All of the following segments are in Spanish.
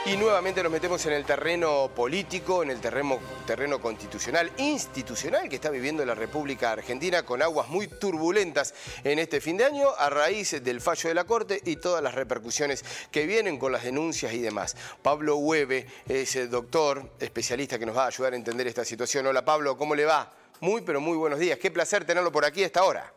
Y nuevamente nos metemos en el terreno político, en el terreno constitucional, institucional que está viviendo la República Argentina con aguas muy turbulentas en este fin de año a raíz del fallo de la Corte y todas las repercusiones que vienen con las denuncias y demás. Pablo Hueve es el doctor, especialista que nos va a ayudar a entender esta situación. Hola Pablo, ¿cómo le va? Muy pero muy buenos días. Qué placer tenerlo por aquí a esta hora.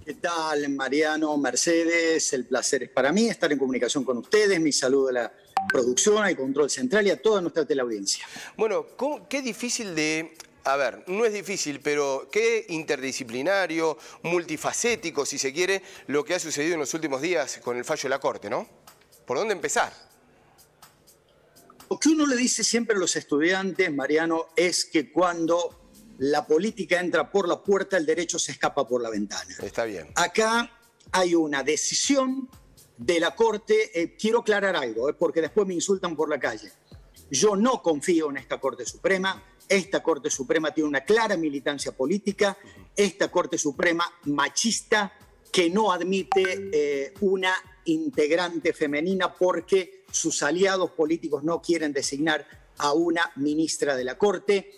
¿Qué tal, Mariano, Mercedes? El placer es para mí estar en comunicación con ustedes. Mi saludo a la producción, al control central y a toda nuestra teleaudiencia. Bueno, qué difícil de... A ver, no es difícil, pero qué interdisciplinario, multifacético, si se quiere, lo que ha sucedido en los últimos días con el fallo de la Corte, ¿no? ¿Por dónde empezar? Lo que uno le dice siempre a los estudiantes, Mariano, es que cuando la política entra por la puerta, el derecho se escapa por la ventana. Está bien. Acá hay una decisión de la Corte. Quiero aclarar algo, porque después me insultan por la calle. Yo no confío en esta Corte Suprema. Esta Corte Suprema tiene una clara militancia política. Esta Corte Suprema machista que no admite una integrante femenina porque sus aliados políticos no quieren designar a una ministra de la Corte.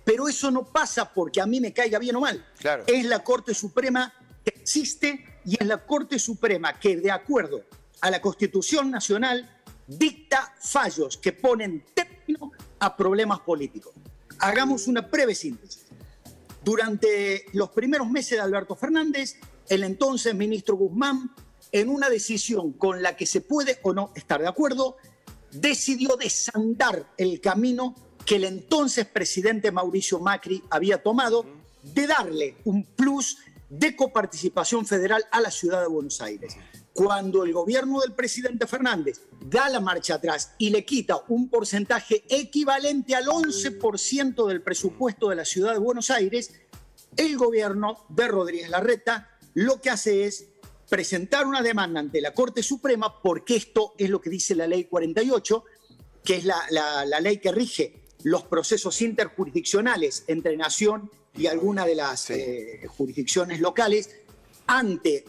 Pero eso no pasa porque a mí me caiga bien o mal. Claro. Es la Corte Suprema que existe y es la Corte Suprema que, de acuerdo a la Constitución Nacional, dicta fallos que ponen término a problemas políticos. Hagamos una breve síntesis. Durante los primeros meses de Alberto Fernández, el entonces ministro Guzmán, en una decisión con la que se puede o no estar de acuerdo, decidió desandar el camino que el entonces presidente Mauricio Macri había tomado de darle un plus de coparticipación federal a la ciudad de Buenos Aires. Cuando el gobierno del presidente Fernández da la marcha atrás y le quita un porcentaje equivalente al 11% del presupuesto de la ciudad de Buenos Aires, el gobierno de Rodríguez Larreta lo que hace es presentar una demanda ante la Corte Suprema, porque esto es lo que dice la Ley 48, que es la ley que rige los procesos interjurisdiccionales entre nación y alguna de las jurisdicciones locales ante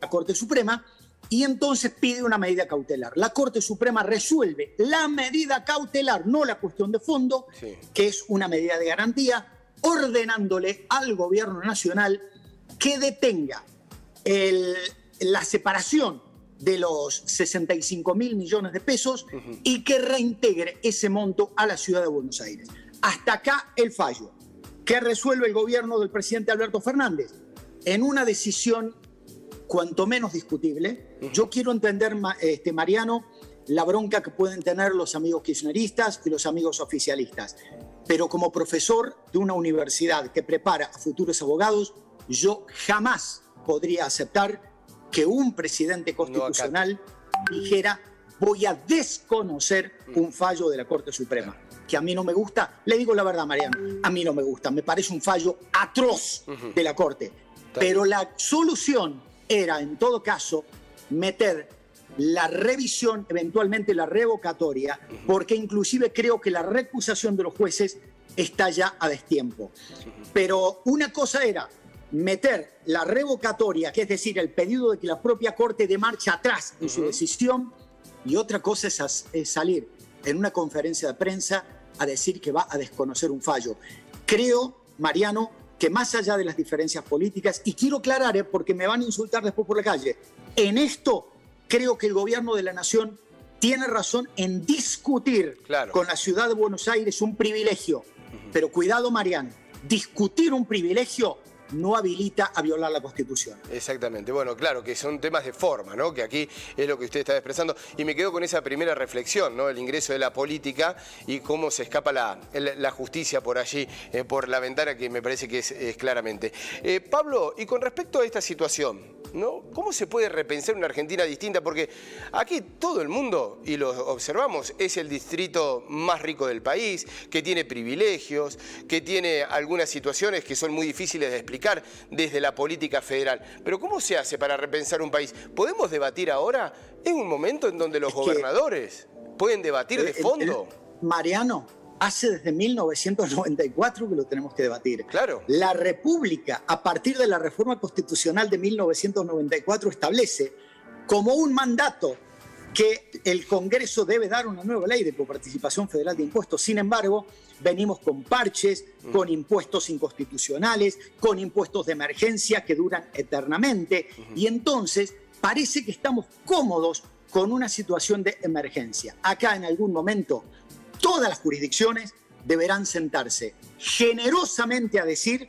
la Corte Suprema, y entonces pide una medida cautelar. La Corte Suprema resuelve la medida cautelar, no la cuestión de fondo, que es una medida de garantía, ordenándole al gobierno nacional que detenga la separación de los 65.000 millones de pesos y que reintegre ese monto a la ciudad de Buenos Aires. Hasta acá el fallo. ¿Qué resuelve el gobierno del presidente Alberto Fernández? En una decisión cuanto menos discutible. Yo quiero entender, Mariano, la bronca que pueden tener los amigos kirchneristas y los amigos oficialistas. Pero como profesor de una universidad que prepara a futuros abogados, yo jamás podría aceptar que un presidente constitucional dijera: voy a desconocer un fallo de la Corte Suprema. Que a mí no me gusta, le digo la verdad, Mariano, a mí no me gusta, me parece un fallo atroz de la Corte. Pero la solución era, en todo caso, meter la revisión, eventualmente la revocatoria, porque inclusive creo que la recusación de los jueces está ya a destiempo. Pero una cosa era meter la revocatoria, que es decir, el pedido de que la propia Corte dé marcha atrás en su decisión, y otra cosa es salir en una conferencia de prensa a decir que va a desconocer un fallo. Creo, Mariano, que más allá de las diferencias políticas, y quiero aclarar, porque me van a insultar después por la calle, en esto creo que el gobierno de la nación tiene razón en discutir con la ciudad de Buenos Aires un privilegio. Pero cuidado, Mariano, discutir un privilegio no habilita a violar la Constitución. Exactamente. Bueno, claro, que son temas de forma, ¿no? Que aquí es lo que usted está expresando. Y me quedo con esa primera reflexión, ¿no? El ingreso de la política y cómo se escapa la justicia por allí, por la ventana, que me parece que es claramente. Pablo, y con respecto a esta situación, ¿no? ¿Cómo se puede repensar una Argentina distinta? Porque aquí todo el mundo, y lo observamos, es el distrito más rico del país, que tiene privilegios, que tiene algunas situaciones que son muy difíciles de explicar desde la política federal. Pero ¿cómo se hace para repensar un país? ¿Podemos debatir ahora? ¿Es un momento en donde los gobernadores pueden debatir de fondo? Mariano, hace desde 1994 que lo tenemos que debatir. Claro. La República, a partir de la reforma constitucional de 1994, establece como un mandato que el Congreso debe dar una nueva ley de coparticipación federal de impuestos. Sin embargo, venimos con parches, con impuestos inconstitucionales, con impuestos de emergencia que duran eternamente. Y entonces parece que estamos cómodos con una situación de emergencia. Acá en algún momento todas las jurisdicciones deberán sentarse generosamente a decir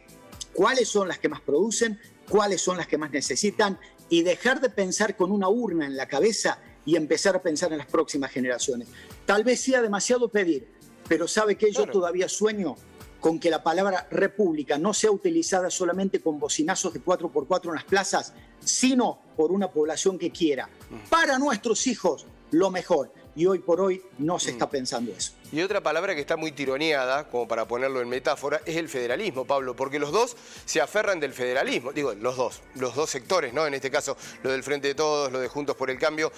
cuáles son las que más producen, cuáles son las que más necesitan y dejar de pensar con una urna en la cabeza y empezar a pensar en las próximas generaciones. Tal vez sea demasiado pedir, pero ¿sabe qué? Yo todavía sueño con que la palabra república no sea utilizada solamente con bocinazos de 4x4 en las plazas, sino por una población que quiera para nuestros hijos lo mejor. Y hoy por hoy no se está pensando eso. Y otra palabra que está muy tironeada, como para ponerlo en metáfora, es el federalismo, Pablo, porque los dos se aferran del federalismo. Digo, los dos sectores, ¿no? En este caso, lo del Frente de Todos, lo de Juntos por el Cambio.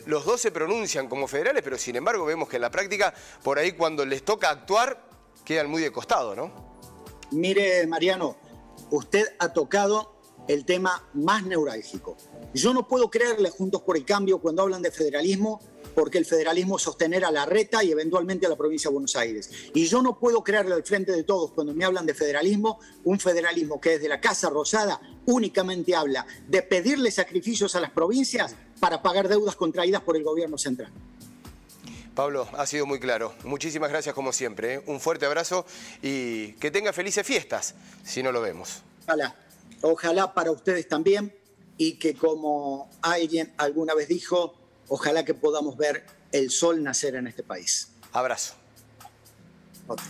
Los dos se pronuncian como federales, pero sin embargo vemos que en la práctica, por ahí cuando les toca actuar, quedan muy de costado, ¿no? Mire, Mariano, usted ha tocado el tema más neurálgico. Yo no puedo creerle a Juntos por el Cambio cuando hablan de federalismo, porque el federalismo es sostener a Larreta y eventualmente a la provincia de Buenos Aires. Y yo no puedo creerle al Frente de Todos cuando me hablan de federalismo, un federalismo que desde la Casa Rosada únicamente habla de pedirle sacrificios a las provincias para pagar deudas contraídas por el gobierno central. Pablo, ha sido muy claro. Muchísimas gracias como siempre, ¿eh? Un fuerte abrazo y que tenga felices fiestas, si no lo vemos. Ojalá para ustedes también y que, como alguien alguna vez dijo, ojalá que podamos ver el sol nacer en este país. Abrazo. Okay.